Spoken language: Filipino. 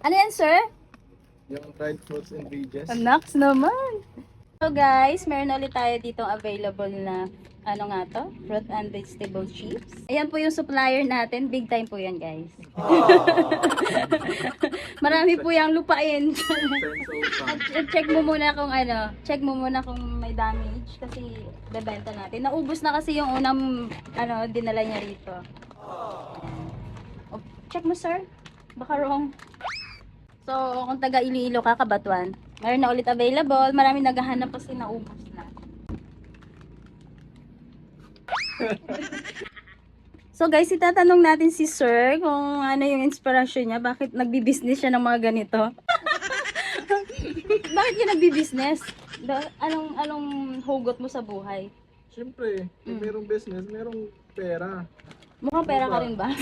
Ano yan, sir? Yung dried fruits and veggies. Naks naman. So guys, meron ulit tayo dito available na ano nga to? Fruit and vegetable chips. Ayan po yung supplier natin. Big time po yan, guys. Marami po yung lupain. Check mo muna kung ano. Check mo muna kung may damage kasi bebenta natin. Naubos na kasi yung unang ano dinala niya rito. Oh, check mo, sir. Baka wrong. So, kung taga Iloilo ka, Kabatuan, meron na ulit available. Marami naghahanap kasi naubos na. So guys, itatanong natin si Sir kung ano yung inspirasyon niya. Bakit nagbi-business siya ng mga ganito? Bakit ka nagbi-business? Anong hugot mo sa buhay? Siyempre, kung merong business, merong pera. Mukhang pera ka rin ba?